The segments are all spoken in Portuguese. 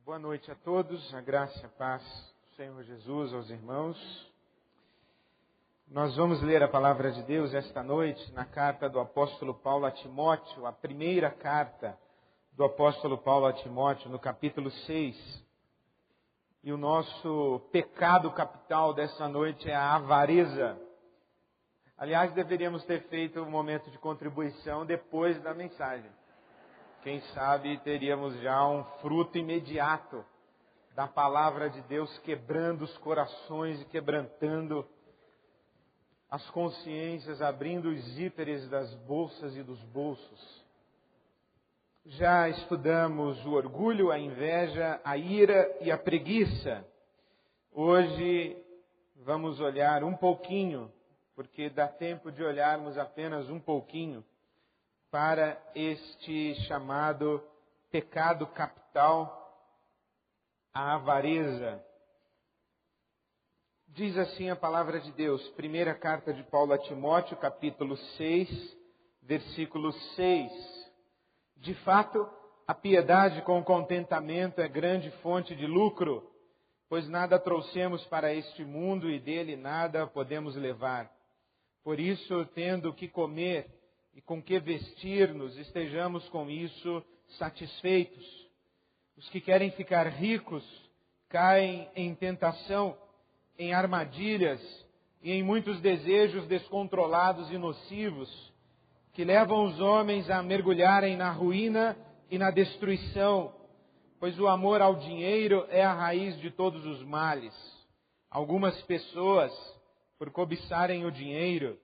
Boa noite a todos, a graça e a paz do Senhor Jesus aos irmãos. Nós vamos ler a palavra de Deus esta noite na carta do apóstolo Paulo a Timóteo, a primeira carta do apóstolo Paulo a Timóteo, no capítulo 6. E o nosso pecado capital dessa noite é a avareza. Aliás, deveríamos ter feito um momento de contribuição depois da mensagem. Quem sabe teríamos já um fruto imediato da palavra de Deus quebrando os corações e quebrantando as consciências, abrindo os zíperes das bolsas e dos bolsos. Já estudamos o orgulho, a inveja, a ira e a preguiça. Hoje vamos olhar um pouquinho, porque dá tempo de olharmos apenas um pouquinho, para este chamado pecado capital, a avareza. Diz assim a palavra de Deus, primeira carta de Paulo a Timóteo, capítulo 6, versículo 6. De fato, a piedade com contentamento é grande fonte de lucro, pois nada trouxemos para este mundo e dele nada podemos levar. Por isso, tendo o que comer e com que vestir-nos, estejamos com isso satisfeitos. Os que querem ficar ricos caem em tentação, em armadilhas e em muitos desejos descontrolados e nocivos, que levam os homens a mergulharem na ruína e na destruição, pois o amor ao dinheiro é a raiz de todos os males. Algumas pessoas, por cobiçarem o dinheiro,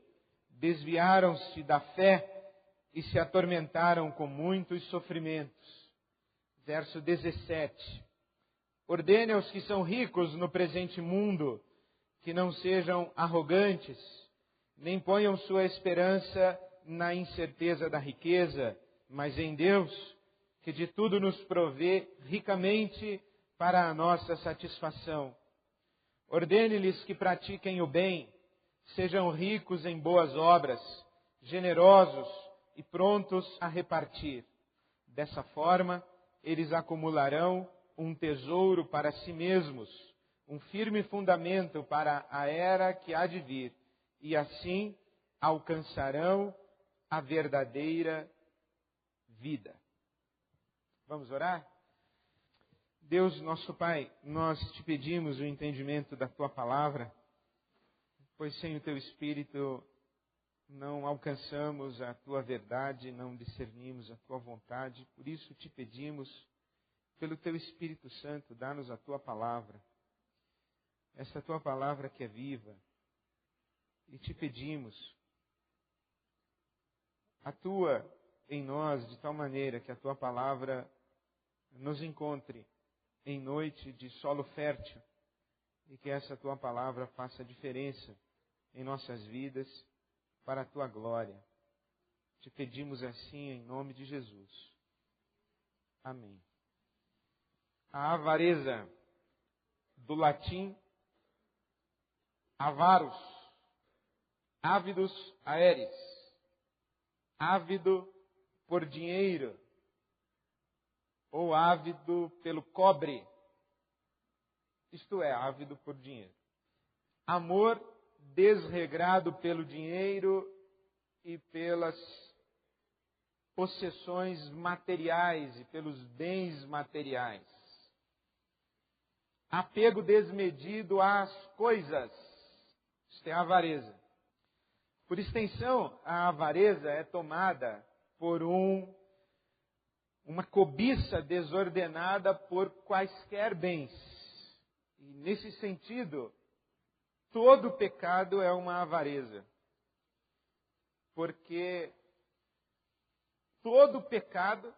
desviaram-se da fé e se atormentaram com muitos sofrimentos. Verso 17. Ordene aos que são ricos no presente mundo que não sejam arrogantes, nem ponham sua esperança na incerteza da riqueza, mas em Deus, que de tudo nos provê ricamente para a nossa satisfação. Ordene-lhes que pratiquem o bem, sejam ricos em boas obras, generosos e prontos a repartir. Dessa forma, eles acumularão um tesouro para si mesmos, um firme fundamento para a era que há de vir, e assim alcançarão a verdadeira vida. Vamos orar? Deus, nosso Pai, nós te pedimos o entendimento da Tua palavra, pois sem o Teu Espírito não alcançamos a Tua verdade, não discernimos a Tua vontade. Por isso te pedimos, pelo Teu Espírito Santo, dá-nos a Tua palavra. Essa Tua palavra que é viva. E te pedimos, atua em nós de tal maneira que a Tua palavra nos encontre em noite de solo fértil e que essa Tua palavra faça diferença em nossas vidas, para a Tua glória. Te pedimos assim em nome de Jesus. Amém. A avareza, do latim avaros, ávidos aeres, ávido por dinheiro, ou ávido pelo cobre, isto é, ávido por dinheiro. Amor desregrado pelo dinheiro e pelas possessões materiais e pelos bens materiais. Apego desmedido às coisas. Isto é a avareza. Por extensão, a avareza é tomada por uma cobiça desordenada por quaisquer bens. E nesse sentido, todo pecado é uma avareza, porque todo pecado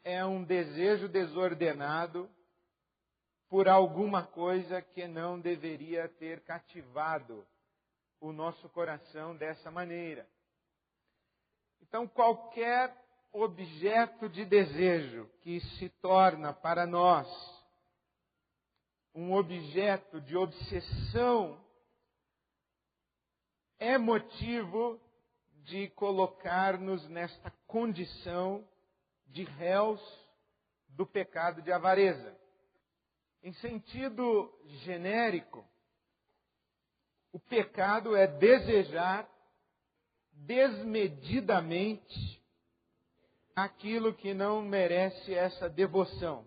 é um desejo desordenado por alguma coisa que não deveria ter cativado o nosso coração dessa maneira. Então, qualquer objeto de desejo que se torna para nós um objeto de obsessão é motivo de colocar-nos nesta condição de réus do pecado de avareza. Em sentido genérico, o pecado é desejar desmedidamente aquilo que não merece essa devoção.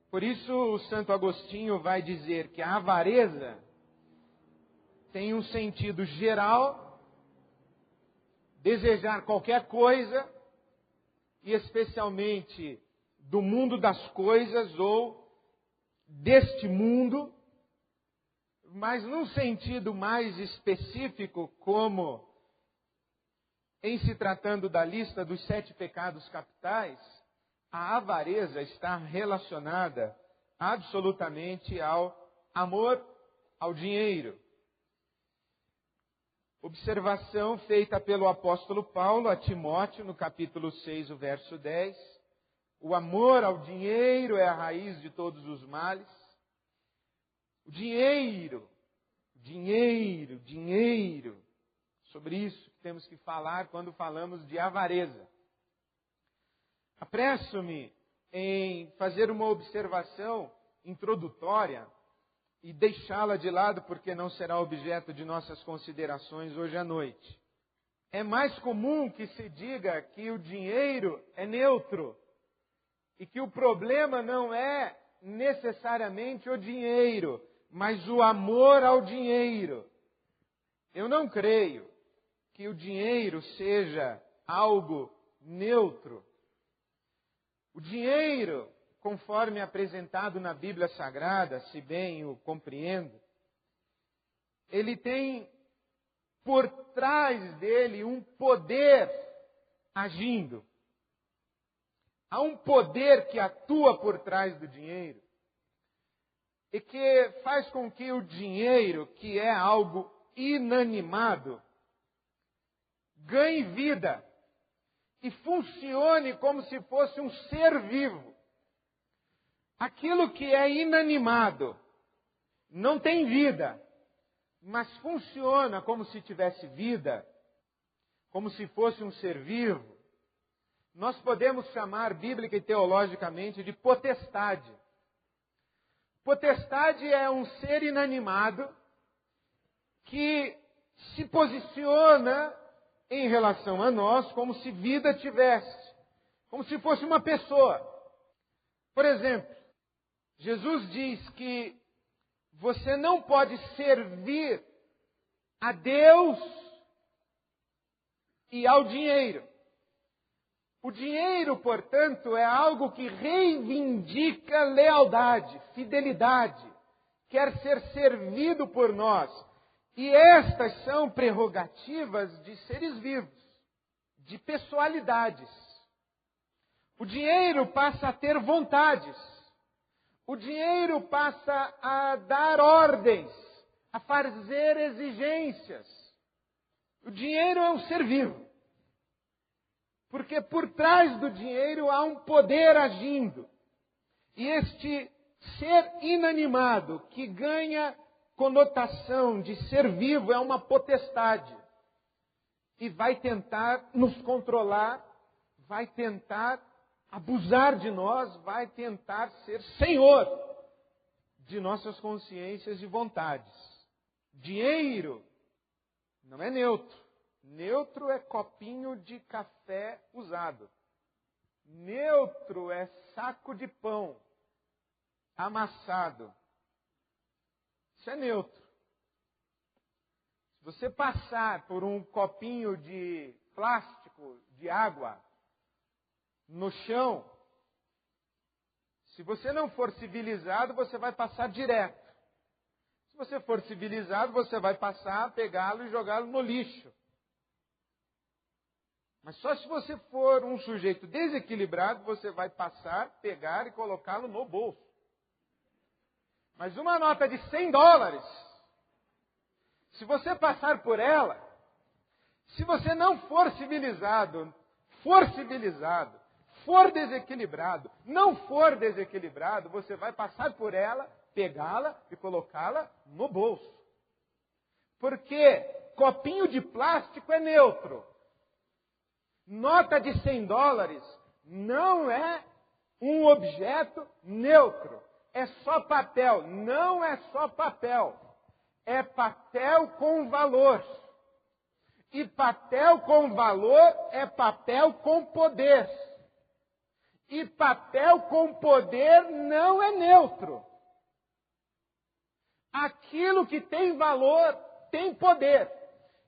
Por isso, o Santo Agostinho vai dizer que a avareza tem um sentido geral, desejar qualquer coisa, e especialmente do mundo das coisas ou deste mundo, mas num sentido mais específico, como em se tratando da lista dos 7 pecados capitais, a avareza está relacionada absolutamente ao amor ao dinheiro. Observação feita pelo apóstolo Paulo a Timóteo, no capítulo 6, o verso 10. O amor ao dinheiro é a raiz de todos os males. O dinheiro. Sobre isso que temos que falar quando falamos de avareza. Apresso-me em fazer uma observação introdutória e deixá-la de lado porque não será objeto de nossas considerações hoje à noite. É mais comum que se diga que o dinheiro é neutro e que o problema não é necessariamente o dinheiro, mas o amor ao dinheiro. Eu não creio que o dinheiro seja algo neutro. O dinheiro, conforme apresentado na Bíblia Sagrada, se bem o compreendo, ele tem por trás dele um poder agindo. Há um poder que atua por trás do dinheiro e que faz com que o dinheiro, que é algo inanimado, ganhe vida e funcione como se fosse um ser vivo. Aquilo que é inanimado não tem vida, mas funciona como se tivesse vida, como se fosse um ser vivo. Nós podemos chamar bíblica e teologicamente de potestade. Potestade é um ser inanimado que se posiciona em relação a nós como se vida tivesse, como se fosse uma pessoa. Por exemplo, Jesus diz que você não pode servir a Deus e ao dinheiro. O dinheiro, portanto, é algo que reivindica lealdade, fidelidade, quer ser servido por nós. E estas são prerrogativas de seres vivos, de pessoalidades. O dinheiro passa a ter vontades. O dinheiro passa a dar ordens, a fazer exigências. O dinheiro é um ser vivo. Porque por trás do dinheiro há um poder agindo. E este ser inanimado que ganha conotação de ser vivo é uma potestade. E vai tentar nos controlar, vai tentar abusar de nós, vai tentar ser senhor de nossas consciências e vontades. Dinheiro não é neutro. Neutro é copinho de café usado. Neutro é saco de pão amassado. Isso é neutro. Se você passar por um copinho de plástico, de água, no chão, se você não for civilizado, você vai passar direto. Se você for civilizado, você vai passar, pegá-lo e jogá-lo no lixo. Mas só se você for um sujeito desequilibrado, você vai passar, pegar e colocá-lo no bolso. Mas uma nota de $100, se você passar por ela, se você não for civilizado, for desequilibrado, não for desequilibrado, você vai passar por ela, pegá-la e colocá-la no bolso. Porque copinho de plástico é neutro. Nota de $100 não é um objeto neutro. É só papel. Não é só papel. É papel com valor. E papel com valor é papel com poder. E papel com poder não é neutro. Aquilo que tem valor tem poder.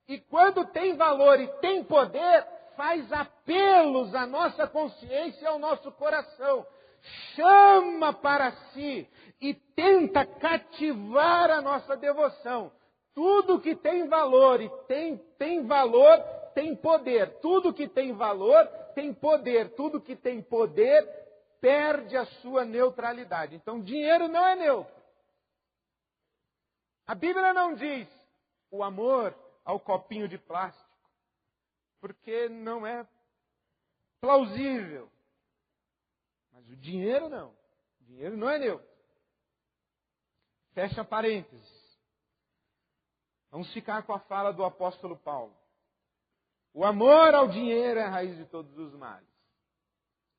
E quando tem valor e tem poder, faz apelos à nossa consciência e ao nosso coração. Chama para si e tenta cativar a nossa devoção. Tudo que tem valor e tem valor, tem poder. Tudo que tem valor, tem poder. Tudo que tem poder, perde a sua neutralidade. Então, dinheiro não é neutro. A Bíblia não diz o amor ao copinho de plástico, porque não é plausível. Mas o dinheiro não. O dinheiro não é neutro. Fecha parênteses. Vamos ficar com a fala do apóstolo Paulo. O amor ao dinheiro é a raiz de todos os males.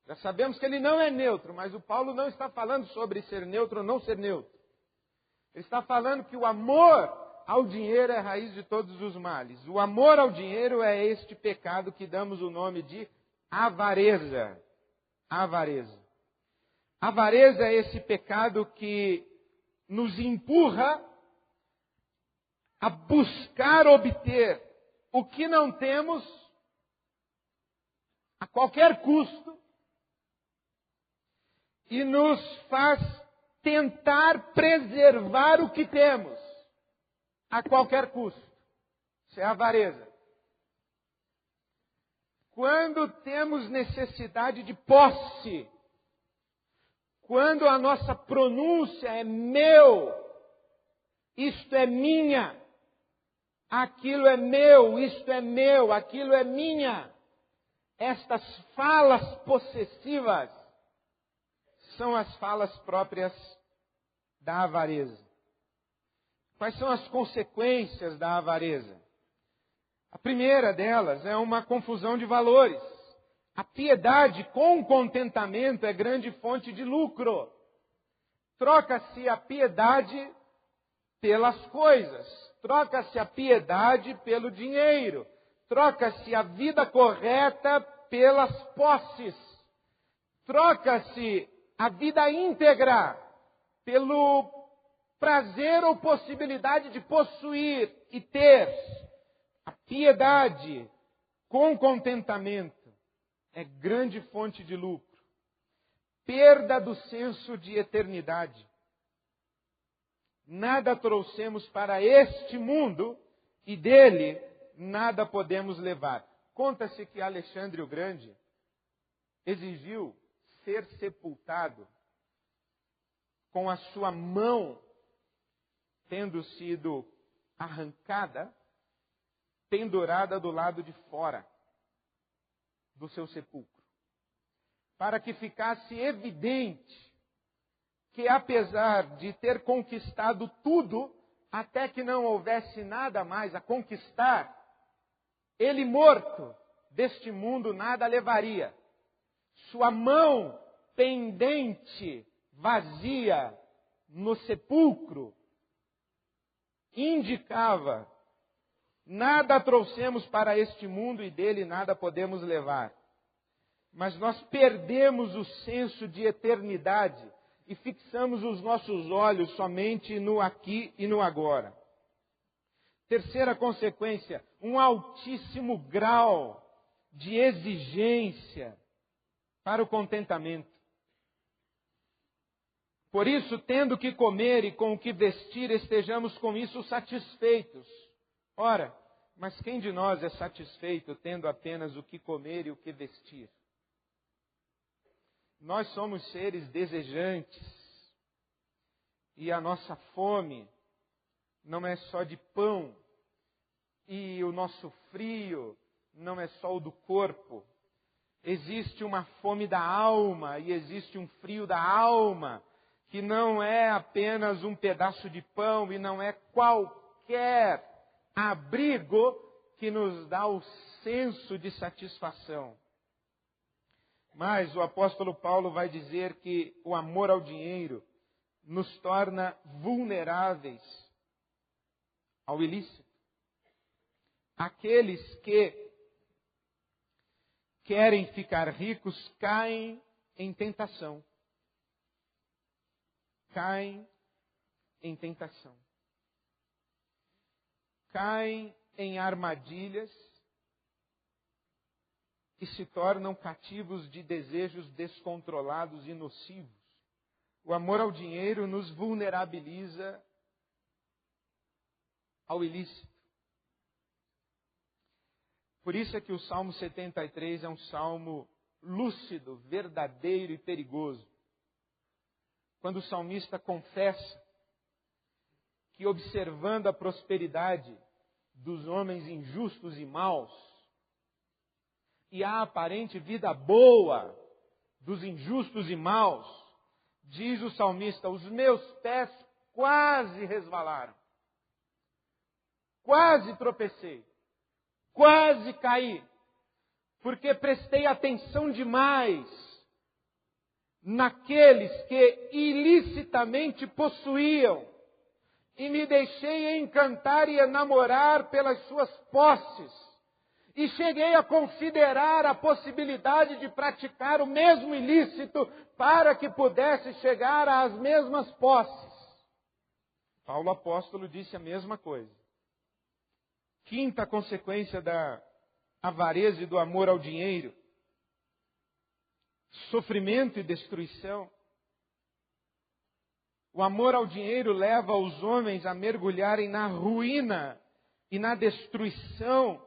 Já sabemos que ele não é neutro, mas o Paulo não está falando sobre ser neutro ou não ser neutro. Ele está falando que o amor ao dinheiro é a raiz de todos os males. O amor ao dinheiro é este pecado que damos o nome de avareza. Avareza. Avareza é esse pecado que nos empurra a buscar obter o que não temos a qualquer custo e nos faz tentar preservar o que temos a qualquer custo. Isso é avareza. Quando temos necessidade de posse, quando a nossa pronúncia é meu, isto é minha, aquilo é meu, isto é meu, aquilo é minha. Estas falas possessivas são as falas próprias da avareza. Quais são as consequências da avareza? A primeira delas é uma confusão de valores. A piedade com contentamento é grande fonte de lucro. Troca-se a piedade pelas coisas. Troca-se a piedade pelo dinheiro. Troca-se a vida correta pelas posses. Troca-se a vida íntegra pelo prazer ou possibilidade de possuir e ter. A piedade com contentamento é grande fonte de lucro. Perda do senso de eternidade. Nada trouxemos para este mundo e dele nada podemos levar. Conta-se que Alexandre o Grande exigiu ser sepultado com a sua mão tendo sido arrancada, pendurada do lado de fora do seu sepulcro, para que ficasse evidente que, apesar de ter conquistado tudo, até que não houvesse nada mais a conquistar, ele morto deste mundo nada levaria. Sua mão pendente, vazia, no sepulcro, indicava: nada trouxemos para este mundo e dele nada podemos levar. Mas nós perdemos o senso de eternidade e fixamos os nossos olhos somente no aqui e no agora. Terceira consequência, um altíssimo grau de exigência para o contentamento. Por isso, tendo que comer e com o que vestir, estejamos com isso satisfeitos. Ora, mas quem de nós é satisfeito tendo apenas o que comer e o que vestir? Nós somos seres desejantes. E a nossa fome não é só de pão. E o nosso frio não é só o do corpo. Existe uma fome da alma e existe um frio da alma, que não é apenas um pedaço de pão e não é qualquer abrigo que nos dá o senso de satisfação. Mas o apóstolo Paulo vai dizer que o amor ao dinheiro nos torna vulneráveis ao ilícito. Aqueles que querem ficar ricos caem em tentação. Caem em tentação. Caem em armadilhas e se tornam cativos de desejos descontrolados e nocivos. O amor ao dinheiro nos vulnerabiliza ao ilícito. Por isso é que o Salmo 73 é um salmo lúcido, verdadeiro e perigoso. Quando o salmista confessa que, observando a prosperidade dos homens injustos e maus, e a aparente vida boa dos injustos e maus, diz o salmista, os meus pés quase resvalaram, quase tropecei, quase caí, porque prestei atenção demais naqueles que ilicitamente possuíam e me deixei encantar e enamorar pelas suas posses. E cheguei a considerar a possibilidade de praticar o mesmo ilícito para que pudesse chegar às mesmas posses. Paulo apóstolo disse a mesma coisa. Quinta consequência da avareza e do amor ao dinheiro: sofrimento e destruição. O amor ao dinheiro leva os homens a mergulharem na ruína e na destruição.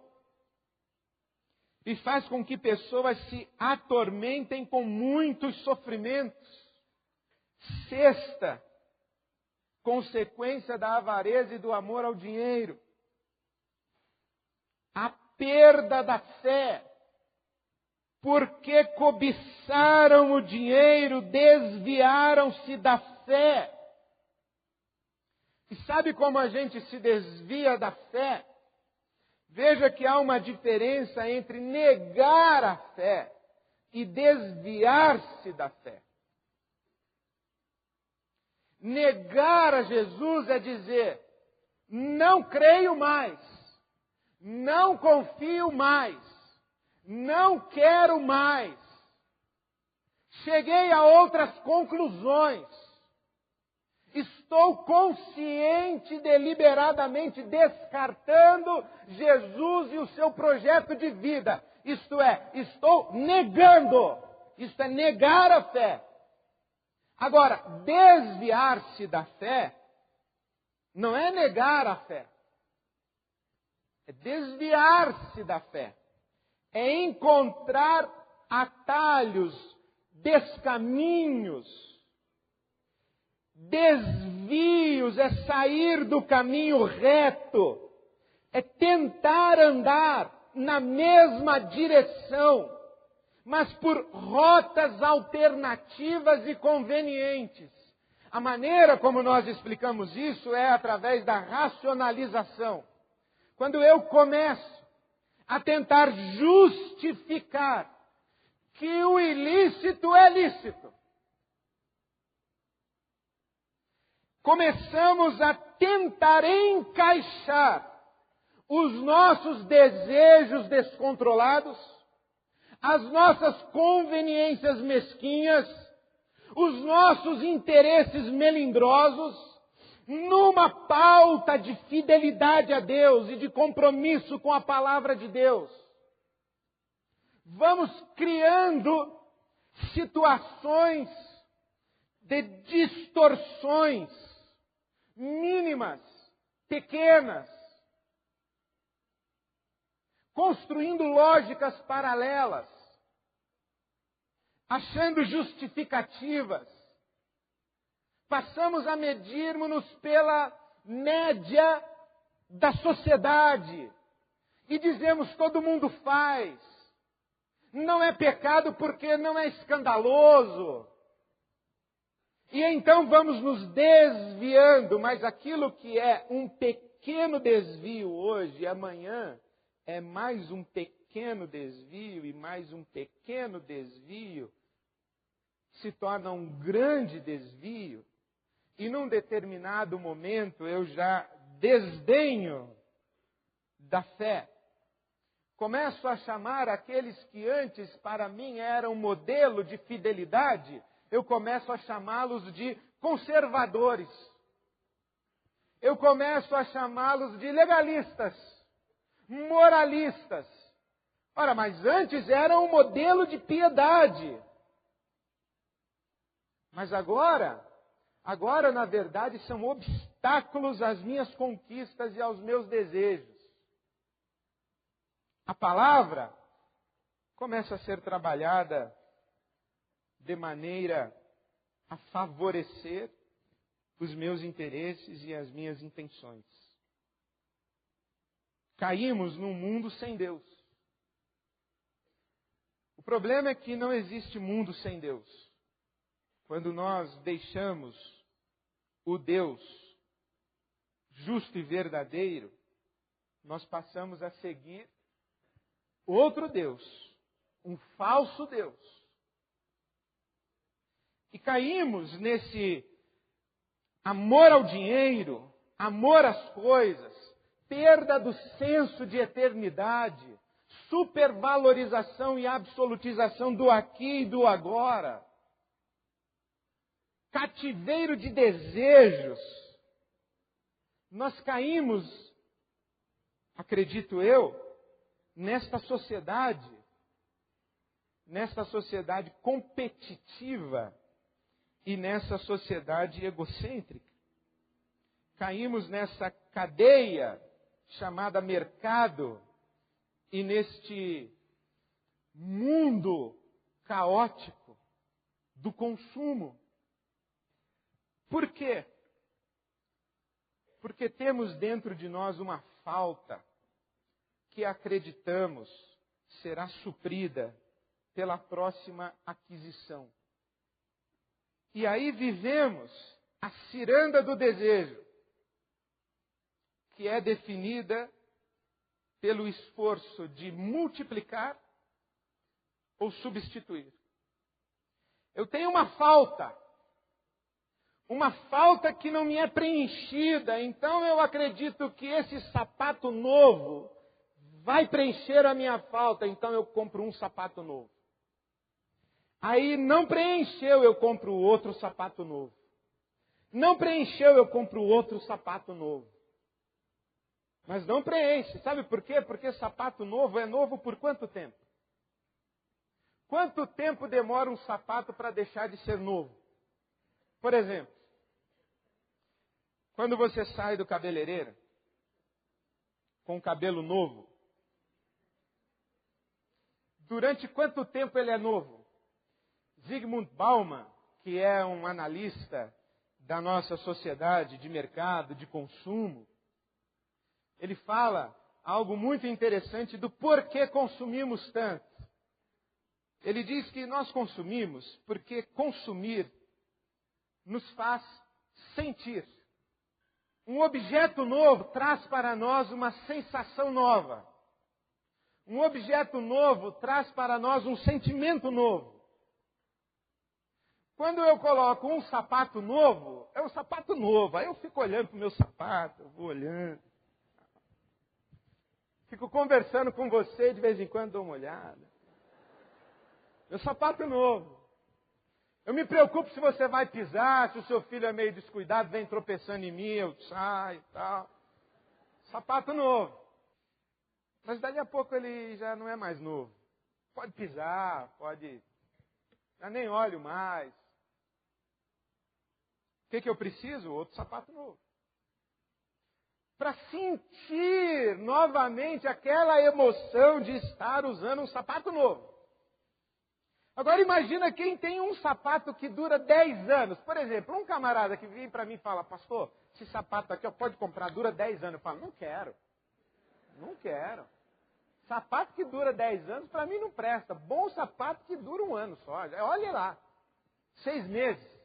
E faz com que pessoas se atormentem com muitos sofrimentos. Sexta consequência da avareza e do amor ao dinheiro: a perda da fé. Porque cobiçaram o dinheiro, desviaram-se da fé. E sabe como a gente se desvia da fé? Veja que há uma diferença entre negar a fé e desviar-se da fé. Negar a Jesus é dizer, não creio mais, não confio mais, não quero mais. Cheguei a outras conclusões. Estou consciente, deliberadamente descartando Jesus e o seu projeto de vida. Isto é, estou negando. Isto é negar a fé. Agora, desviar-se da fé não é negar a fé. É desviar-se da fé. É encontrar atalhos, descaminhos, desvios, é sair do caminho reto, é tentar andar na mesma direção, mas por rotas alternativas e convenientes. A maneira como nós explicamos isso é através da racionalização. Quando eu começo a tentar justificar que o ilícito é lícito, começamos a tentar encaixar os nossos desejos descontrolados, as nossas conveniências mesquinhas, os nossos interesses melindrosos, numa pauta de fidelidade a Deus e de compromisso com a palavra de Deus. Vamos criando situações de distorções mínimas, pequenas, construindo lógicas paralelas, achando justificativas. Passamos a medirmos-nos pela média da sociedade e dizemos todo mundo faz. Não é pecado porque não é escandaloso. E então vamos nos desviando, mas aquilo que é um pequeno desvio hoje e amanhã é mais um pequeno pequeno desvio e mais um pequeno desvio se torna um grande desvio, e num determinado momento eu já desdenho da fé. Começo a chamar aqueles que antes para mim eram modelo de fidelidade, eu começo a chamá-los de conservadores. Eu começo a chamá-los de legalistas, moralistas. Ora, mas antes eram um modelo de piedade. Mas agora na verdade são obstáculos às minhas conquistas e aos meus desejos. A palavra começa a ser trabalhada de maneira a favorecer os meus interesses e as minhas intenções. Caímos num mundo sem Deus. O problema é que não existe mundo sem Deus. Quando nós deixamos o Deus justo e verdadeiro, nós passamos a seguir outro Deus, um falso Deus. E caímos nesse amor ao dinheiro, amor às coisas, perda do senso de eternidade, supervalorização e absolutização do aqui e do agora, cativeiro de desejos. Nós caímos, acredito eu, nesta sociedade competitiva e nessa sociedade egocêntrica. Caímos nessa cadeia chamada mercado e neste mundo caótico do consumo. Por quê? Porque temos dentro de nós uma falta que acreditamos será suprida pela próxima aquisição. E aí vivemos a ciranda do desejo, que é definida pelo esforço de multiplicar ou substituir. Eu tenho uma falta que não me é preenchida, então eu acredito que esse sapato novo vai preencher a minha falta, então eu compro um sapato novo. Aí não preencheu, eu compro outro sapato novo. Não preencheu, eu compro outro sapato novo. Mas não preenche. Sabe por quê? Porque sapato novo é novo por quanto tempo? Quanto tempo demora um sapato para deixar de ser novo? Por exemplo, quando você sai do cabeleireiro com o cabelo novo, durante quanto tempo ele é novo? Zygmunt Bauman, que é um analista da nossa sociedade de mercado, de consumo, ele fala algo muito interessante do porquê consumimos tanto. Ele diz que nós consumimos porque consumir nos faz sentir. Um objeto novo traz para nós uma sensação nova. Um objeto novo traz para nós um sentimento novo. Quando eu coloco um sapato novo, é um sapato novo. Aí eu fico olhando para o meu sapato, eu vou olhando. Fico conversando com você, de vez em quando dou uma olhada. Meu sapato novo. Eu me preocupo se você vai pisar, se o seu filho é meio descuidado, vem tropeçando em mim, eu saio e tal. Sapato novo. Mas dali a pouco ele já não é mais novo. Pode pisar, pode... Já nem olho mais. O que eu preciso? Outro sapato novo. Para sentir novamente aquela emoção de estar usando um sapato novo. Agora imagina quem tem um sapato que dura 10 anos. Por exemplo, um camarada que vem para mim e fala, pastor, esse sapato aqui pode comprar, dura 10 anos. Eu falo, não quero. Não quero. Sapato que dura 10 anos, para mim não presta. Bom sapato que dura 1 ano só. Olha lá. 6 meses.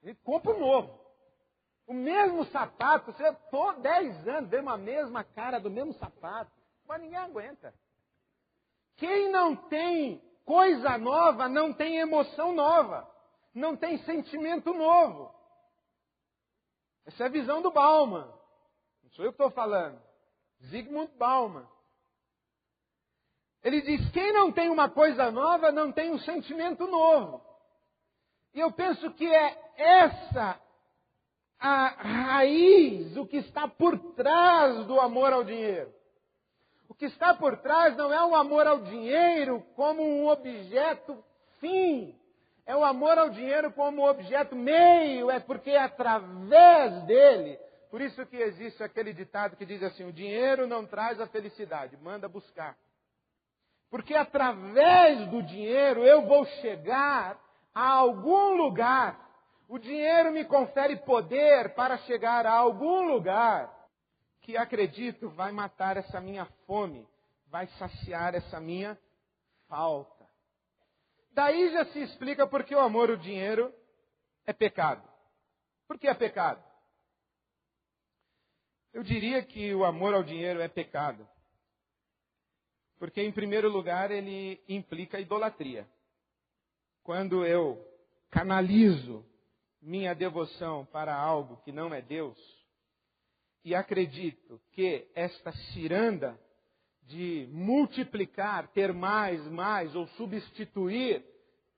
E compra um novo. O mesmo sapato, você tô 10 anos, vê uma mesma cara do mesmo sapato. Mas ninguém aguenta. Quem não tem coisa nova, não tem emoção nova, não tem sentimento novo. Essa é a visão do Bauman. Não sou eu que estou falando. Zygmunt Bauman. Ele diz, quem não tem uma coisa nova, não tem um sentimento novo. E eu penso que é essa a raiz, o que está por trás do amor ao dinheiro. O que está por trás não é o amor ao dinheiro como um objeto fim. É o amor ao dinheiro como objeto meio. É porque é através dele. Por isso que existe aquele ditado que diz assim, o dinheiro não traz a felicidade, manda buscar. Porque através do dinheiro eu vou chegar a algum lugar. O dinheiro me confere poder para chegar a algum lugar que acredito vai matar essa minha fome, vai saciar essa minha falta. Daí já se explica por que o amor ao dinheiro é pecado. Por que é pecado? Eu diria que o amor ao dinheiro é pecado. Porque, em primeiro lugar, ele implica idolatria. Quando eu canalizo minha devoção para algo que não é Deus, e acredito que esta ciranda de multiplicar, ter mais, ou substituir,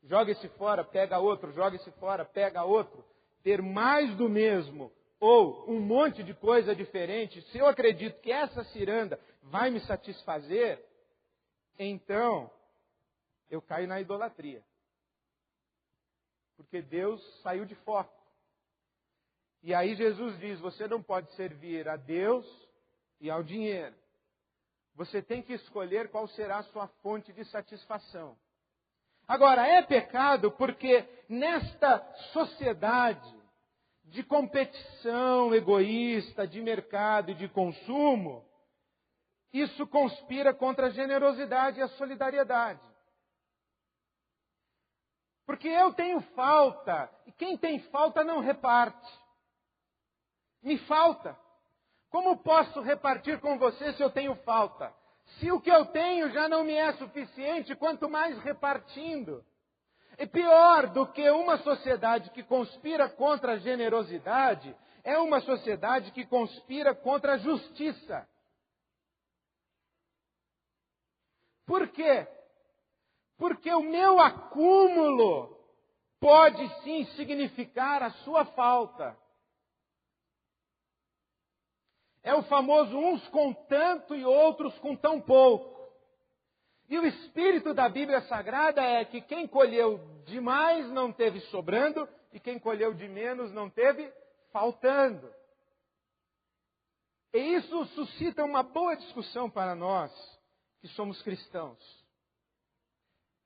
joga esse fora, pega outro, joga esse fora, pega outro, ter mais do mesmo, ou um monte de coisa diferente, se eu acredito que essa ciranda vai me satisfazer, então eu caio na idolatria. Porque Deus saiu de foco. E aí Jesus diz, você não pode servir a Deus e ao dinheiro. Você tem que escolher qual será a sua fonte de satisfação. Agora, é pecado porque nesta sociedade de competição egoísta, de mercado e de consumo, isso conspira contra a generosidade e a solidariedade. Porque eu tenho falta, e quem tem falta não reparte. Me falta. Como posso repartir com você se eu tenho falta? Se o que eu tenho já não me é suficiente, quanto mais repartindo. E pior do que uma sociedade que conspira contra a generosidade, é uma sociedade que conspira contra a justiça. Por quê? Porque o meu acúmulo pode sim significar a sua falta. É o famoso uns com tanto e outros com tão pouco. E o espírito da Bíblia Sagrada é que quem colheu demais não teve sobrando e quem colheu de menos não teve faltando. E isso suscita uma boa discussão para nós que somos cristãos.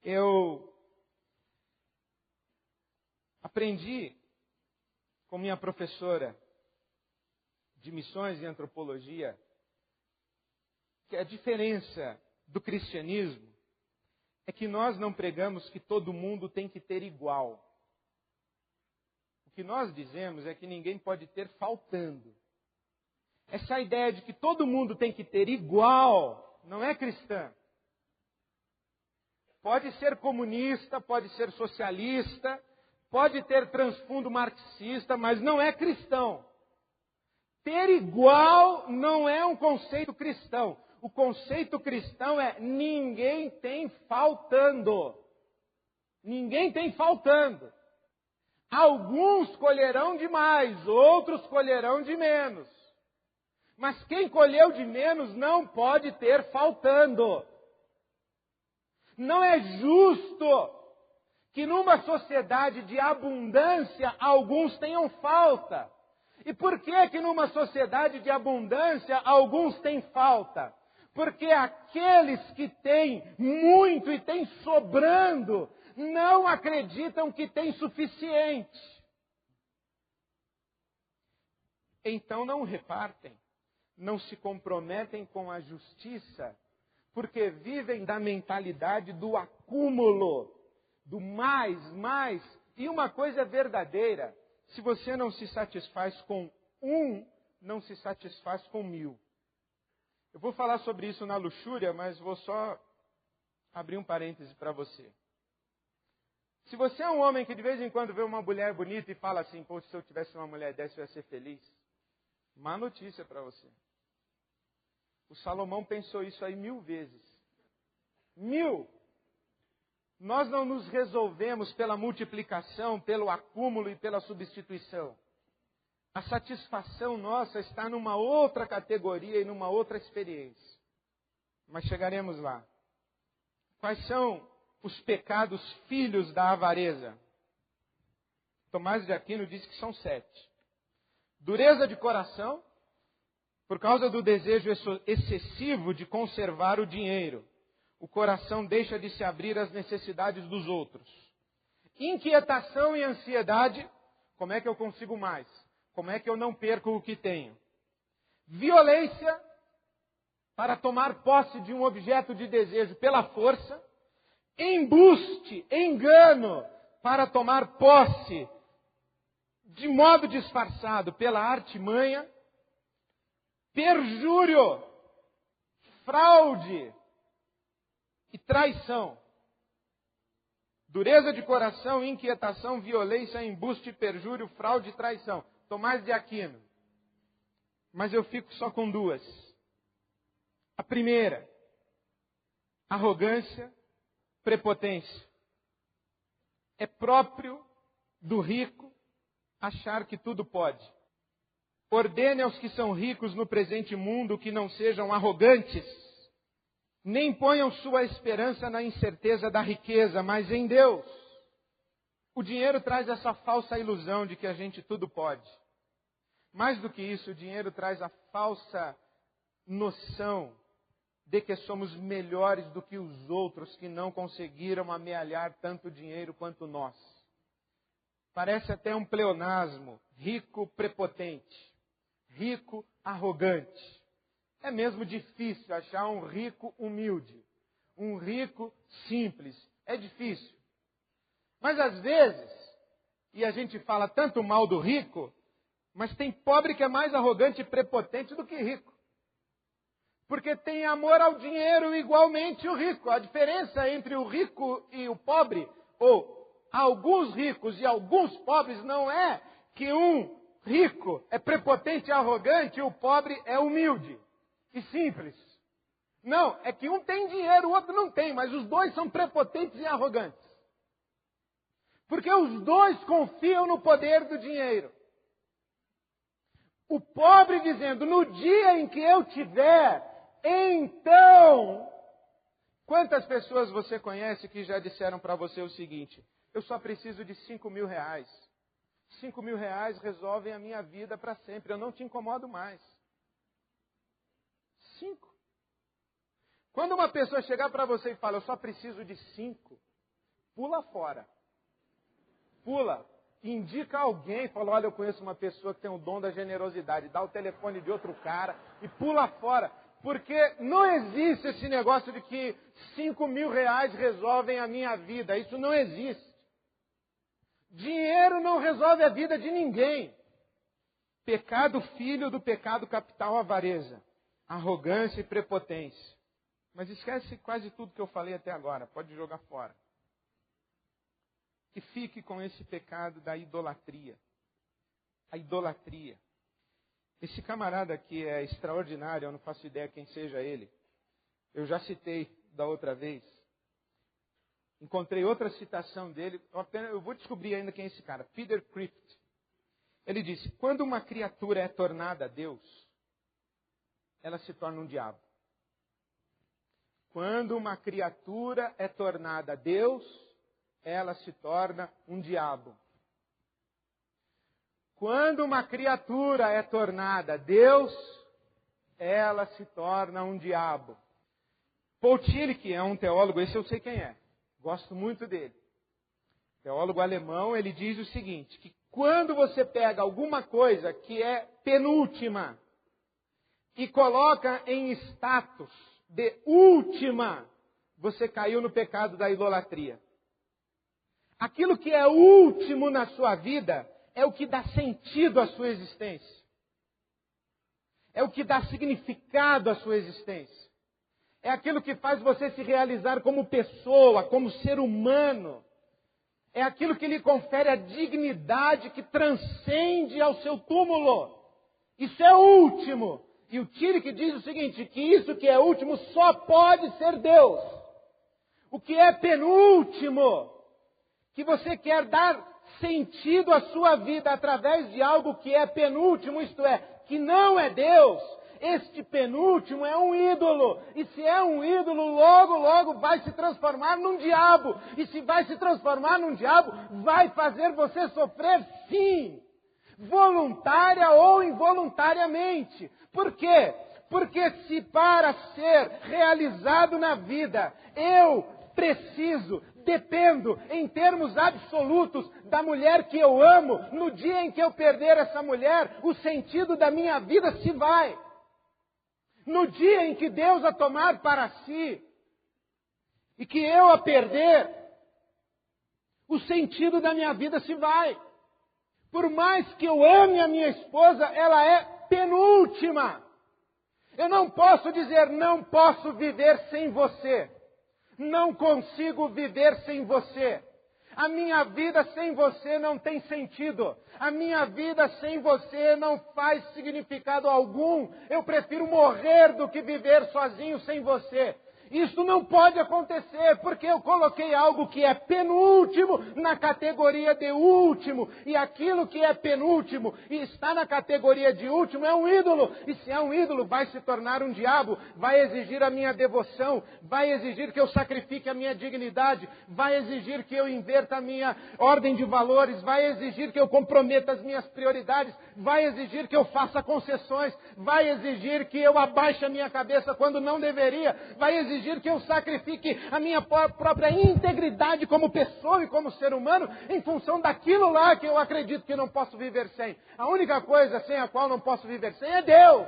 Eu aprendi com minha professora de missões e antropologia que a diferença do cristianismo é que nós não pregamos que todo mundo tem que ter igual. O que nós dizemos é que ninguém pode ter faltando. Essa ideia de que todo mundo tem que ter igual não é cristã. Pode ser comunista, pode ser socialista, pode ter transfundo marxista, mas não é cristão. Ter igual não é um conceito cristão. O conceito cristão é ninguém tem faltando. Ninguém tem faltando. Alguns colherão de mais, outros colherão de menos. Mas quem colheu de menos não pode ter faltando. Não é justo que numa sociedade de abundância alguns tenham falta. E por que numa sociedade de abundância alguns têm falta? Porque aqueles que têm muito e têm sobrando, não acreditam que têm suficiente. Então não repartem, não se comprometem com a justiça, porque vivem da mentalidade do acúmulo, do mais. E uma coisa é verdadeira, se você não se satisfaz com um, não se satisfaz com 1000. Eu vou falar sobre isso na luxúria, mas vou só abrir um parêntese para você. Se você é um homem que de vez em quando vê uma mulher bonita e fala assim, pô, se eu tivesse uma mulher dessa eu ia ser feliz. Má notícia para você. O Salomão pensou isso aí 1000 vezes. 1000! Nós não nos resolvemos pela multiplicação, pelo acúmulo e pela substituição. A satisfação nossa está numa outra categoria e numa outra experiência. Mas chegaremos lá. Quais são os pecados filhos da avareza? Tomás de Aquino diz que são 7. Dureza de coração, por causa do desejo excessivo de conservar o dinheiro. O coração deixa de se abrir às necessidades dos outros. Inquietação e ansiedade, como é que eu consigo mais? Como é que eu não perco o que tenho? Violência, para tomar posse de um objeto de desejo pela força. Embuste, engano, para tomar posse de modo disfarçado pela artimanha. Perjúrio, fraude e traição. Dureza de coração, inquietação, violência, embuste, perjúrio, fraude e traição. Tomás de Aquino. Mas eu fico só com 2. A primeira, arrogância, prepotência. É próprio do rico achar que tudo pode. Ordene aos que são ricos no presente mundo que não sejam arrogantes, nem ponham sua esperança na incerteza da riqueza, mas em Deus. O dinheiro traz essa falsa ilusão de que a gente tudo pode. Mais do que isso, o dinheiro traz a falsa noção de que somos melhores do que os outros que não conseguiram amealhar tanto dinheiro quanto nós. Parece até um pleonasmo, rico prepotente, rico arrogante. É mesmo difícil achar um rico humilde, um rico simples. É difícil. Mas às vezes, e a gente fala tanto mal do rico, mas tem pobre que é mais arrogante e prepotente do que rico. Porque tem amor ao dinheiro igualmente o rico. A diferença entre o rico e o pobre, ou alguns ricos e alguns pobres, não é que um rico é prepotente e arrogante e o pobre é humilde e simples. Não, é que um tem dinheiro, o outro não tem, mas os dois são prepotentes e arrogantes. Porque os dois confiam no poder do dinheiro. O pobre dizendo, no dia em que eu tiver, então... Quantas pessoas você conhece que já disseram para você o seguinte, eu só preciso de 5 mil reais. 5 mil reais resolvem a minha vida para sempre, eu não te incomodo mais. 5. Quando uma pessoa chegar para você e fala, eu só preciso de 5, pula fora. Pula. Indica alguém, fala, olha, eu conheço uma pessoa que tem o dom da generosidade, dá o telefone de outro cara e pula fora. Porque não existe esse negócio de que 5 mil reais resolvem a minha vida. Isso não existe. Dinheiro não resolve a vida de ninguém. Pecado filho do pecado capital, avareza, arrogância e prepotência. Mas esquece quase tudo que eu falei até agora. Pode jogar fora. E fique com esse pecado da idolatria. A idolatria. Esse camarada aqui é extraordinário, eu não faço ideia quem seja ele. Eu já citei da outra vez. Encontrei outra citação dele, eu vou descobrir ainda quem é esse cara. Peter Crift. Ele disse, quando uma criatura é tornada a Deus, ela se torna um diabo. Quando uma criatura é tornada a Deus, ela se torna um diabo. Quando uma criatura é tornada a Deus, ela se torna um diabo. Paul Tillich é um teólogo, esse eu sei quem é. Gosto muito dele. Teólogo alemão, ele diz o seguinte, que quando você pega alguma coisa que é penúltima e coloca em status de última, você caiu no pecado da idolatria. Aquilo que é último na sua vida é o que dá sentido à sua existência. É o que dá significado à sua existência. É aquilo que faz você se realizar como pessoa, como ser humano. É aquilo que lhe confere a dignidade que transcende ao seu túmulo. Isso é último. E o Tillich diz o seguinte, que isso que é último só pode ser Deus. O que é penúltimo, que você quer dar sentido à sua vida através de algo que é penúltimo, isto é, que não é Deus, este penúltimo é um ídolo. E se é um ídolo, logo, logo vai se transformar num diabo. E se vai se transformar num diabo, vai fazer você sofrer sim. Voluntária ou involuntariamente. Por quê? Porque se para ser realizado na vida, eu preciso, dependo, em termos absolutos, da mulher que eu amo, no dia em que eu perder essa mulher, o sentido da minha vida se vai. No dia em que Deus a tomar para si, e que eu a perder, o sentido da minha vida se vai. Por mais que eu ame a minha esposa, ela é penúltima. Eu não posso dizer, não posso viver sem você. Não consigo viver sem você. A minha vida sem você não tem sentido. A minha vida sem você não faz significado algum. Eu prefiro morrer do que viver sozinho sem você. Isso não pode acontecer, porque eu coloquei algo que é penúltimo na categoria de último. E aquilo que é penúltimo e está na categoria de último é um ídolo. E se é um ídolo, vai se tornar um diabo. Vai exigir a minha devoção. Vai exigir que eu sacrifique a minha dignidade. Vai exigir que eu inverta a minha ordem de valores. Vai exigir que eu comprometa as minhas prioridades. Vai exigir que eu faça concessões. Vai exigir que eu abaixe a minha cabeça quando não deveria. Vai exigir que eu sacrifique a minha própria integridade como pessoa e como ser humano em função daquilo lá que eu acredito que não posso viver sem. A única coisa sem a qual não posso viver sem é Deus.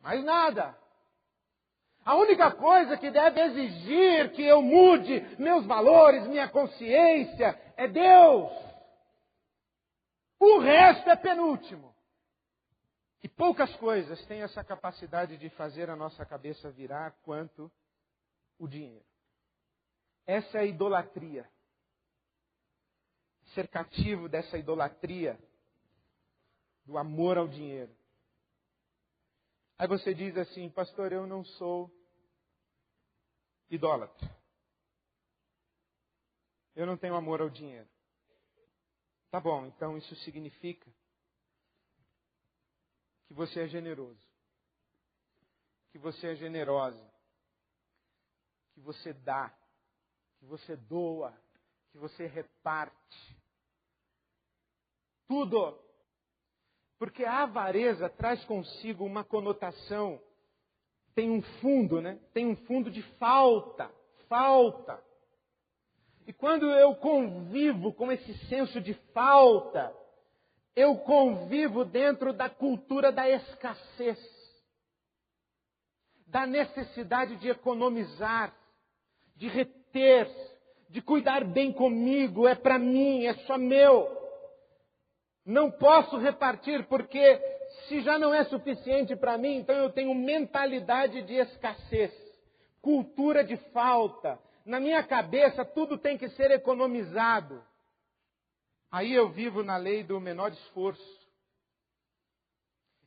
Mais nada. A única coisa que deve exigir que eu mude meus valores, minha consciência, é Deus. O resto é penúltimo. E poucas coisas têm essa capacidade de fazer a nossa cabeça virar quanto o dinheiro. Essa é a idolatria. Ser cativo dessa idolatria do amor ao dinheiro. Aí você diz assim, pastor, eu não sou idólatra. Eu não tenho amor ao dinheiro. Tá bom, então isso significa que você é generoso. Que você é generosa. Que você dá, que você doa, que você reparte. Tudo. Porque a avareza traz consigo uma conotação, tem um fundo, né? Tem um fundo de falta. Falta. E quando eu convivo com esse senso de falta, eu convivo dentro da cultura da escassez. Da necessidade de economizar. De reter, de cuidar bem comigo, é para mim, é só meu. Não posso repartir porque se já não é suficiente para mim, então eu tenho mentalidade de escassez, cultura de falta. Na minha cabeça tudo tem que ser economizado. Aí eu vivo na lei do menor esforço.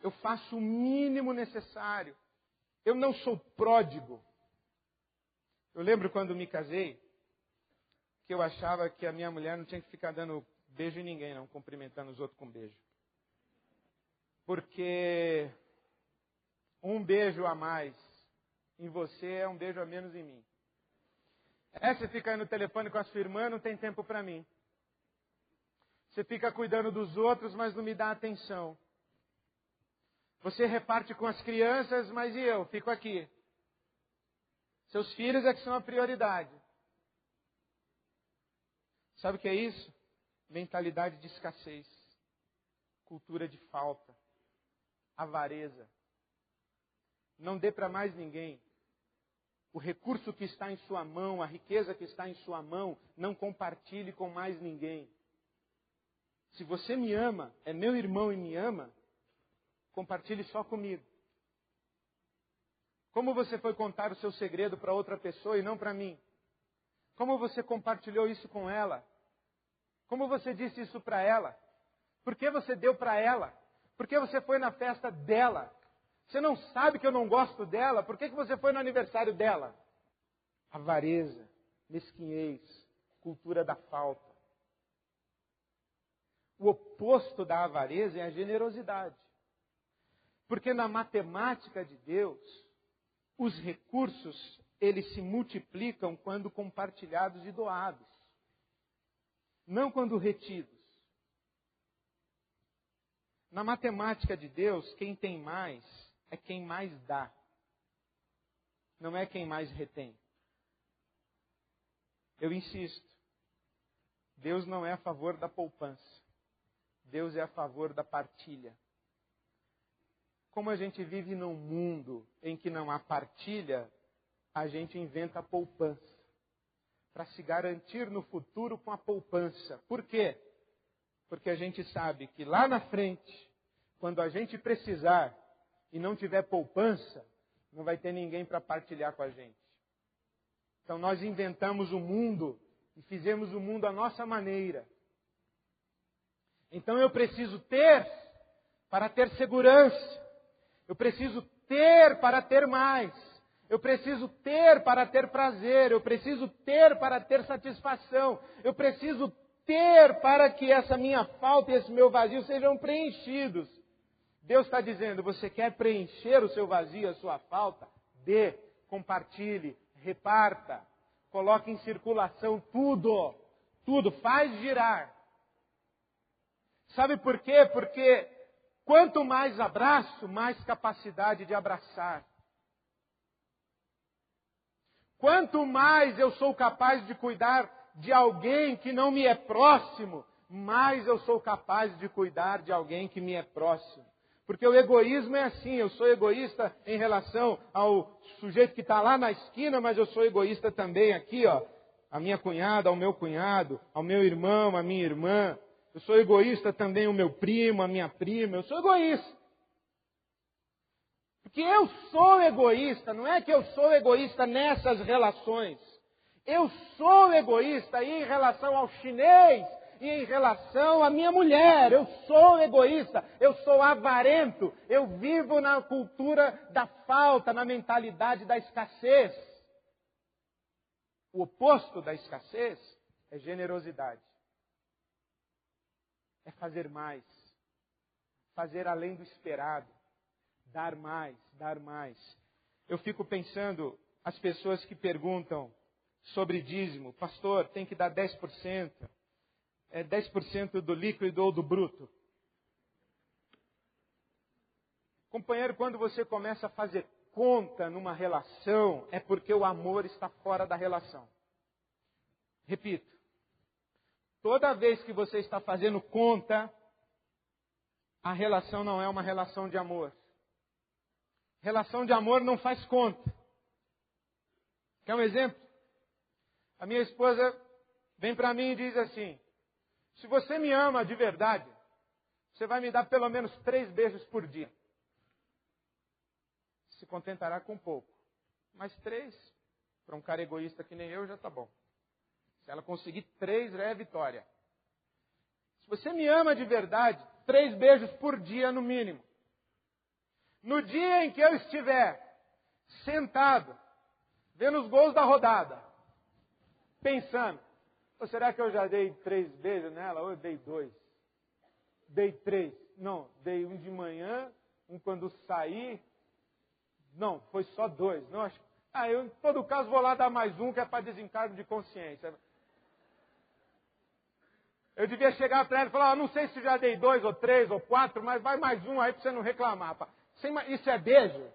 Eu faço o mínimo necessário. Eu não sou pródigo. Eu lembro quando me casei, que eu achava que a minha mulher não tinha que ficar dando beijo em ninguém, não, cumprimentando os outros com beijo. Porque um beijo a mais em você é um beijo a menos em mim. Você fica aí no telefone com a sua irmã, não tem tempo para mim. Você fica cuidando dos outros, mas não me dá atenção. Você reparte com as crianças, mas e eu? Fico aqui. Seus filhos é que são a prioridade. Sabe o que é isso? Mentalidade de escassez. Cultura de falta. Avareza. Não dê para mais ninguém. O recurso que está em sua mão, a riqueza que está em sua mão, não compartilhe com mais ninguém. Se você me ama, é meu irmão e me ama, compartilhe só comigo. Como você foi contar o seu segredo para outra pessoa e não para mim? Como você compartilhou isso com ela? Como você disse isso para ela? Por que você deu para ela? Por que você foi na festa dela? Você não sabe que eu não gosto dela? Por que você foi no aniversário dela? Avareza, mesquinhez, cultura da falta. O oposto da avareza é a generosidade. Porque na matemática de Deus, os recursos, eles se multiplicam quando compartilhados e doados. Não quando retidos. Na matemática de Deus, quem tem mais é quem mais dá. Não é quem mais retém. Eu insisto. Deus não é a favor da poupança. Deus é a favor da partilha. Como a gente vive num mundo em que não há partilha, a gente inventa a poupança. Para se garantir no futuro com a poupança. Por quê? Porque a gente sabe que lá na frente, quando a gente precisar e não tiver poupança, não vai ter ninguém para partilhar com a gente. Então nós inventamos o mundo e fizemos o mundo à nossa maneira. Então eu preciso ter para ter segurança. Eu preciso ter para ter mais. Eu preciso ter para ter prazer. Eu preciso ter para ter satisfação. Eu preciso ter para que essa minha falta e esse meu vazio sejam preenchidos. Deus está dizendo, você quer preencher o seu vazio, a sua falta? Dê, compartilhe, reparta. Coloque em circulação tudo. Tudo, faz girar. Sabe por quê? Porque quanto mais abraço, mais capacidade de abraçar. Quanto mais eu sou capaz de cuidar de alguém que não me é próximo, mais eu sou capaz de cuidar de alguém que me é próximo. Porque o egoísmo é assim, eu sou egoísta em relação ao sujeito que está lá na esquina, mas eu sou egoísta também aqui, ó, a minha cunhada, ao meu cunhado, ao meu irmão, à minha irmã. Eu sou egoísta também o meu primo, a minha prima, eu sou egoísta. Porque eu sou egoísta, não é que eu sou egoísta nessas relações. Eu sou egoísta em relação ao chinês e em relação à minha mulher. Eu sou egoísta, eu sou avarento, eu vivo na cultura da falta, na mentalidade da escassez. O oposto da escassez é generosidade. É fazer mais, fazer além do esperado, dar mais, dar mais. Eu fico pensando, as pessoas que perguntam sobre dízimo, pastor, tem que dar 10%, é 10% do líquido ou do bruto? Companheiro, quando você começa a fazer conta numa relação, é porque o amor está fora da relação. Repito. Toda vez que você está fazendo conta, a relação não é uma relação de amor. Relação de amor não faz conta. Quer um exemplo? A minha esposa vem para mim e diz assim, se você me ama de verdade, você vai me dar pelo menos 3 beijos por dia. Se contentará com pouco. Mas 3, para um cara egoísta que nem eu, já está bom. Se ela conseguir 3, já é vitória. Se você me ama de verdade, 3 beijos por dia no mínimo. No dia em que eu estiver sentado, vendo os gols da rodada, pensando, ou será que eu já dei 3 beijos nela? Ou eu dei 2? Dei 3. Não, dei um de manhã, um quando saí. Não, foi só 2. Não, acho... eu em todo caso vou lá dar mais um, que é para desencargo de consciência. Eu devia chegar para ela e falar, não sei se já dei 2 ou 3 ou 4, mas vai mais um aí para você não reclamar. Isso é beijo?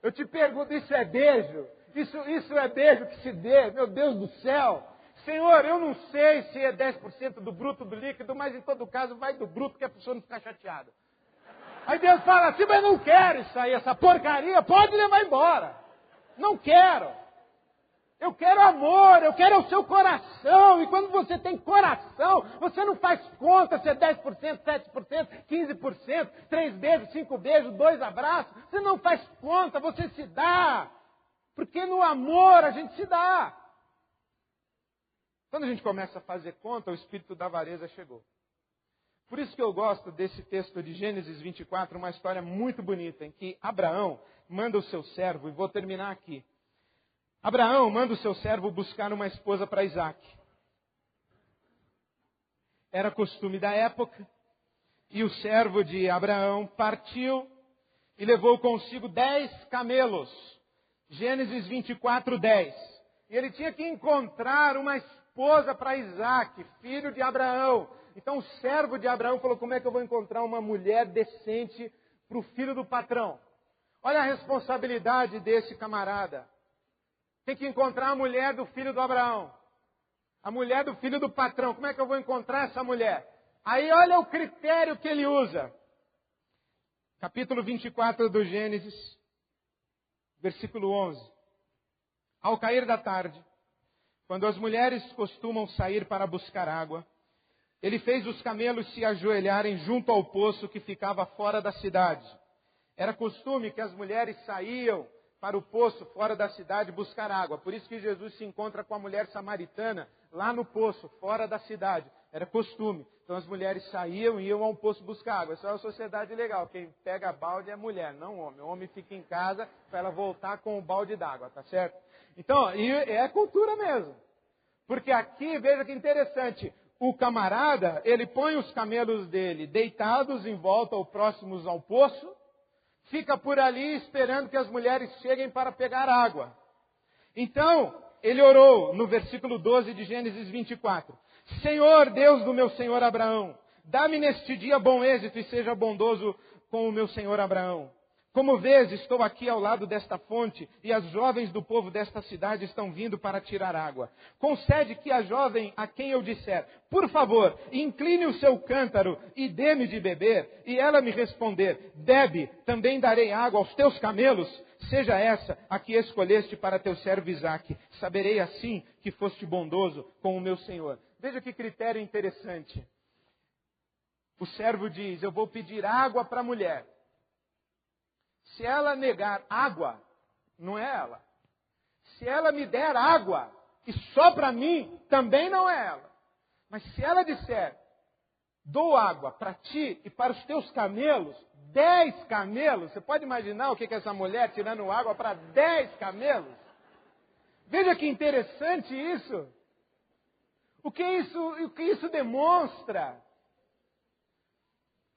Eu te pergunto, isso é beijo? Isso é beijo que se dê? Meu Deus do céu! Senhor, eu não sei se é 10% do bruto do líquido, mas em todo caso vai do bruto, que a pessoa não ficar chateada. Aí Deus fala assim, mas não quero isso aí, essa porcaria, pode levar embora. Não quero. Eu quero amor, eu quero o seu coração. E quando você tem coração, você não faz conta se é 10%, 7%, 15%, 3 beijos, 5 beijos, 2 abraços. Você não faz conta, você se dá. Porque no amor a gente se dá. Quando a gente começa a fazer conta, o espírito da avareza chegou. Por isso que eu gosto desse texto de Gênesis 24, uma história muito bonita, em que Abraão manda o seu servo, e vou terminar aqui. Abraão manda o seu servo buscar uma esposa para Isaac. Era costume da época, e o servo de Abraão partiu e levou consigo 10 camelos. Gênesis 24, 10. E ele tinha que encontrar uma esposa para Isaac, filho de Abraão. Então o servo de Abraão falou, como é que eu vou encontrar uma mulher decente para o filho do patrão? Olha a responsabilidade desse camarada. Tem que encontrar a mulher do filho do Abraão. A mulher do filho do patrão. Como é que eu vou encontrar essa mulher? Aí olha o critério que ele usa. Capítulo 24 do Gênesis, versículo 11. Ao cair da tarde, quando as mulheres costumam sair para buscar água, ele fez os camelos se ajoelharem junto ao poço que ficava fora da cidade. Era costume que as mulheres saíam para o poço fora da cidade buscar água. Por isso que Jesus se encontra com a mulher samaritana lá no poço, fora da cidade. Era costume. Então as mulheres saíam e iam ao poço buscar água. Isso é uma sociedade legal. Quem pega balde é mulher, não homem. O homem fica em casa para ela voltar com o balde d'água, tá certo? Então, e é cultura mesmo. Porque aqui, veja que interessante, o camarada, ele põe os camelos dele deitados em volta ou próximos ao poço, fica por ali esperando que as mulheres cheguem para pegar água. Então, ele orou no versículo 12 de Gênesis 24. Senhor, Deus do meu senhor Abraão, dá-me neste dia bom êxito e seja bondoso com o meu senhor Abraão. Como vês, estou aqui ao lado desta fonte e as jovens do povo desta cidade estão vindo para tirar água. Concede que a jovem a quem eu disser, por favor, incline o seu cântaro e dê-me de beber, e ela me responder, bebe, também darei água aos teus camelos, seja essa a que escolheste para teu servo Isaque. Saberei assim que foste bondoso com o meu senhor. Veja que critério interessante. O servo diz, eu vou pedir água para a mulher. Se ela negar água, não é ela. Se ela me der água, e só para mim, também não é ela. Mas se ela disser, dou água para ti e para os teus camelos, 10 camelos, você pode imaginar o que é essa mulher tirando água para 10 camelos? Veja que interessante isso. O que isso demonstra?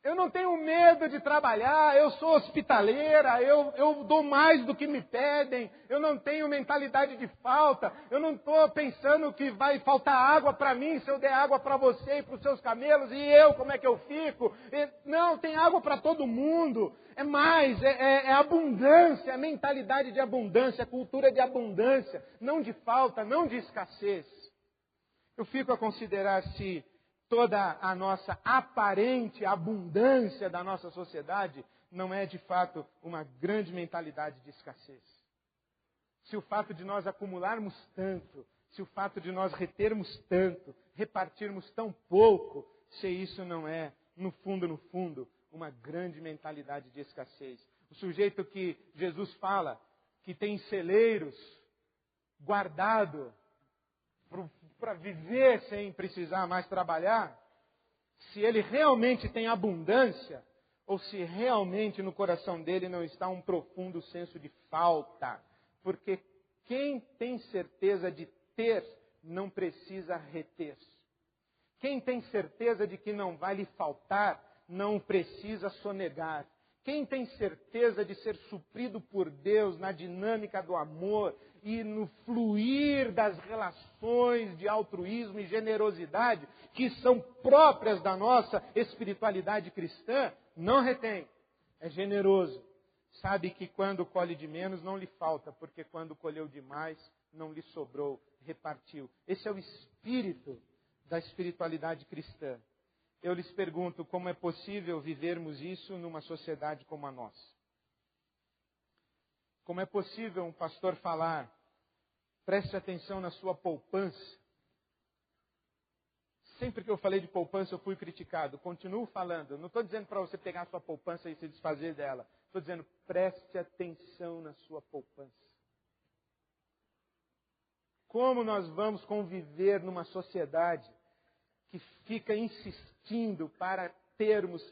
Eu não tenho medo de trabalhar, eu sou hospitaleira, eu dou mais do que me pedem, eu não tenho mentalidade de falta, eu não estou pensando que vai faltar água para mim se eu der água para você e para os seus camelos, e eu, como é que eu fico? Não, tem água para todo mundo, é mais, é abundância, é mentalidade de abundância, é cultura de abundância, não de falta, não de escassez. Eu fico a considerar se toda a nossa aparente abundância da nossa sociedade não é de fato uma grande mentalidade de escassez. Se o fato de nós acumularmos tanto, se o fato de nós retermos tanto, repartirmos tão pouco, se isso não é, no fundo, uma grande mentalidade de escassez. O sujeito que Jesus fala, que tem celeiros guardado para viver sem precisar mais trabalhar, se ele realmente tem abundância, ou se realmente no coração dele não está um profundo senso de falta. Porque quem tem certeza de ter, não precisa reter. Quem tem certeza de que não vai lhe faltar, não precisa sonegar. Quem tem certeza de ser suprido por Deus na dinâmica do amor e no fluir das relações de altruísmo e generosidade que são próprias da nossa espiritualidade cristã, não retém. É generoso. Sabe que quando colhe de menos não lhe falta, porque quando colheu demais não lhe sobrou, repartiu. Esse é o espírito da espiritualidade cristã. Eu lhes pergunto, como é possível vivermos isso numa sociedade como a nossa? Como é possível um pastor falar Preste atenção na sua poupança. Sempre que eu falei de poupança, eu fui criticado. Continuo falando. Não estou dizendo para você pegar a sua poupança e se desfazer dela. Estou dizendo, preste atenção na sua poupança. Como nós vamos conviver numa sociedade que fica insistindo para termos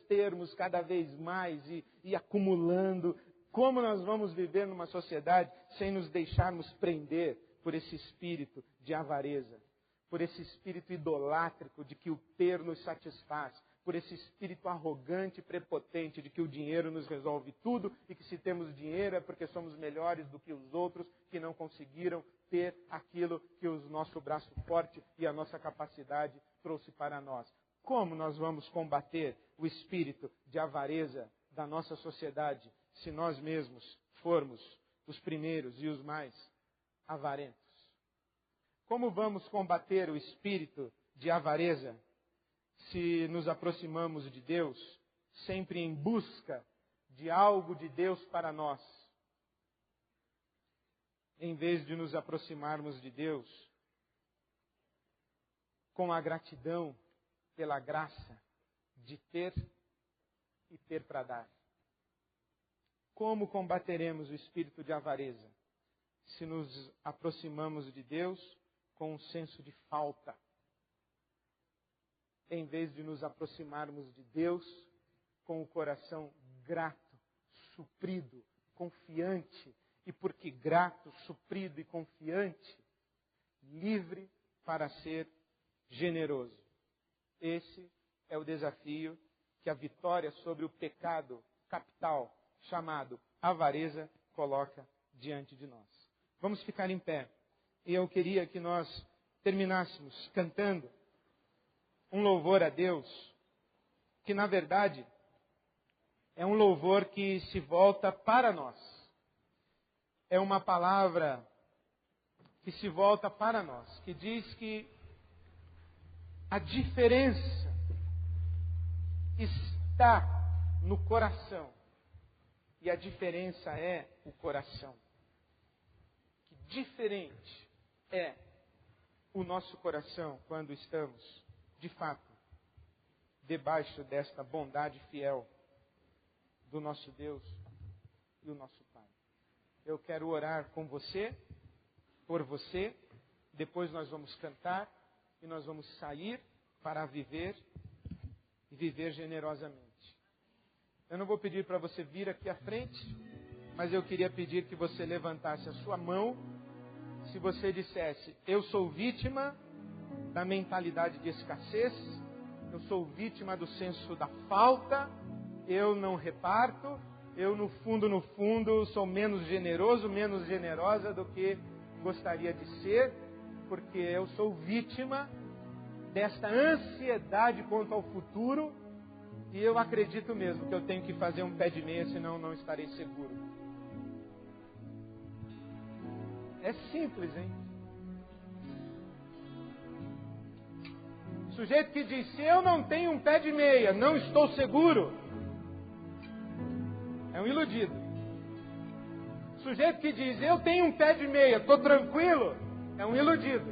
cada vez mais e acumulando? Como nós vamos viver numa sociedade sem nos deixarmos prender por esse espírito de avareza? Por esse espírito idolátrico de que o ter nos satisfaz, por esse espírito arrogante e prepotente de que o dinheiro nos resolve tudo e que se temos dinheiro é porque somos melhores do que os outros que não conseguiram ter aquilo que o nosso braço forte e a nossa capacidade trouxe para nós. Como nós vamos combater o espírito de avareza da nossa sociedade se nós mesmos formos os primeiros e os mais avarentos? Como vamos combater o espírito de avareza se nos aproximamos de Deus sempre em busca de algo de Deus para nós, em vez de nos aproximarmos de Deus com a gratidão pela graça de ter e ter para dar? Como combateremos o espírito de avareza se nos aproximamos de Deus com um senso de falta, em vez de nos aproximarmos de Deus com o coração grato, suprido, confiante, e porque grato, suprido e confiante, livre para ser generoso? Esse é o desafio que a vitória sobre o pecado capital, chamado avareza, coloca diante de nós. Vamos ficar em pé. E eu queria que nós terminássemos cantando um louvor a Deus, que na verdade é um louvor que se volta para nós. É uma palavra que se volta para nós, que diz que a diferença está no coração. E a diferença é o coração. Que diferente é o nosso coração quando estamos, de fato, debaixo desta bondade fiel do nosso Deus e o nosso Pai. Eu quero orar com você, por você, depois nós vamos cantar e nós vamos sair para viver e viver generosamente. Eu não vou pedir para você vir aqui à frente, mas eu queria pedir que você levantasse a sua mão se você dissesse: eu sou vítima da mentalidade de escassez, eu sou vítima do senso da falta, eu não reparto, eu no fundo, sou menos generoso, menos generosa do que gostaria de ser, porque eu sou vítima desta ansiedade quanto ao futuro, e eu acredito mesmo que eu tenho que fazer um pé de meia, senão não estarei seguro. É simples, hein? O sujeito que diz: se eu não tenho um pé de meia, não estou seguro, é um iludido. O sujeito que diz: eu tenho um pé de meia, estou tranquilo, é um iludido.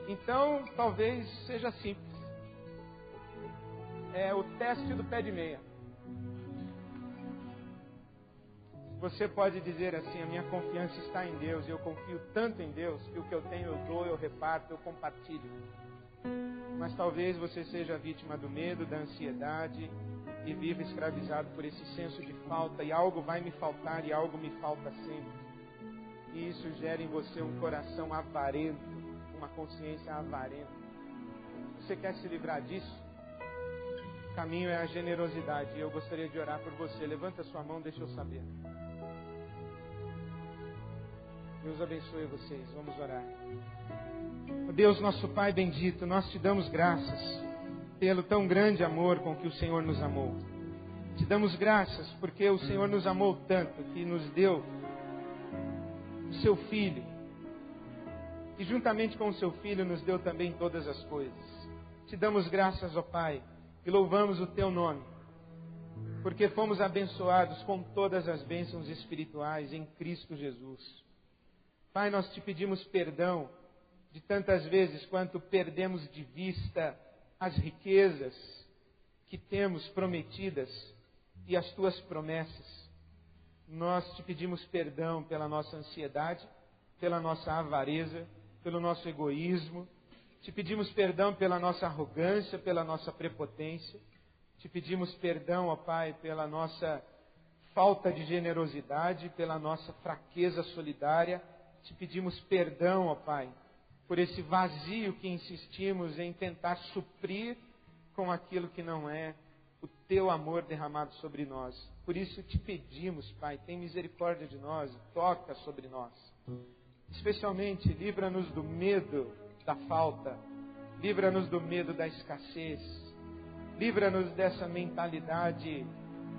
Então, talvez seja simples. É o teste do pé de meia. Você pode dizer assim: a minha confiança está em Deus, e eu confio tanto em Deus, que o que eu tenho eu dou, eu reparto, eu compartilho. Mas talvez você seja vítima do medo, da ansiedade, e viva escravizado por esse senso de falta, e algo vai me faltar, e algo me falta sempre. E isso gera em você um coração avarento, uma consciência avarenta. Você quer se livrar disso? O caminho é a generosidade, e eu gostaria de orar por você. Levanta sua mão, deixa eu saber. Deus abençoe vocês. Vamos orar. Deus, nosso Pai bendito, nós te damos graças pelo tão grande amor com que o Senhor nos amou. Te damos graças porque o Senhor nos amou tanto que nos deu o seu Filho. E juntamente com o seu Filho nos deu também todas as coisas. Te damos graças, ó Pai, e louvamos o teu nome, porque fomos abençoados com todas as bênçãos espirituais em Cristo Jesus. Pai, nós te pedimos perdão de tantas vezes quanto perdemos de vista as riquezas que temos prometidas e as tuas promessas. Nós te pedimos perdão pela nossa ansiedade, pela nossa avareza, pelo nosso egoísmo. Te pedimos perdão pela nossa arrogância, pela nossa prepotência. Te pedimos perdão, ó Pai, pela nossa falta de generosidade, pela nossa fraqueza solidária. Te pedimos perdão, ó Pai, por esse vazio que insistimos em tentar suprir com aquilo que não é o teu amor derramado sobre nós. Por isso te pedimos, Pai, tem misericórdia de nós, toca sobre nós. Especialmente, livra-nos do medo da falta, livra-nos do medo da escassez, livra-nos dessa mentalidade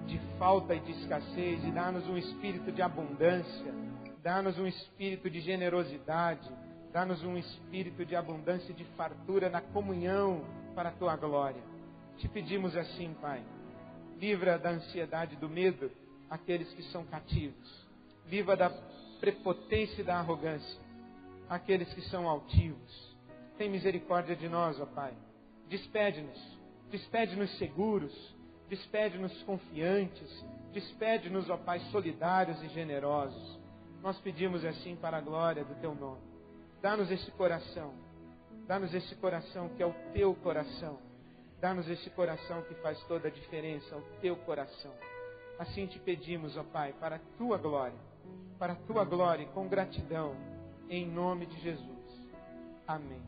de falta e de escassez e dá-nos um espírito de abundância, dá-nos um espírito de generosidade, dá-nos um espírito de abundância e de fartura na comunhão para a tua glória. Te pedimos assim, Pai, livra da ansiedade e do medo aqueles que são cativos, livra da prepotência e da arrogância aqueles que são altivos. Tem misericórdia de nós, ó Pai. Despede-nos seguros, despede-nos confiantes, despede-nos, ó Pai, solidários e generosos. Nós pedimos assim para a glória do teu nome. Dá-nos esse coração que é o teu coração. Dá-nos esse coração que faz toda a diferença, o teu coração. Assim te pedimos, ó Pai, para a tua glória e com gratidão, em nome de Jesus. Amém.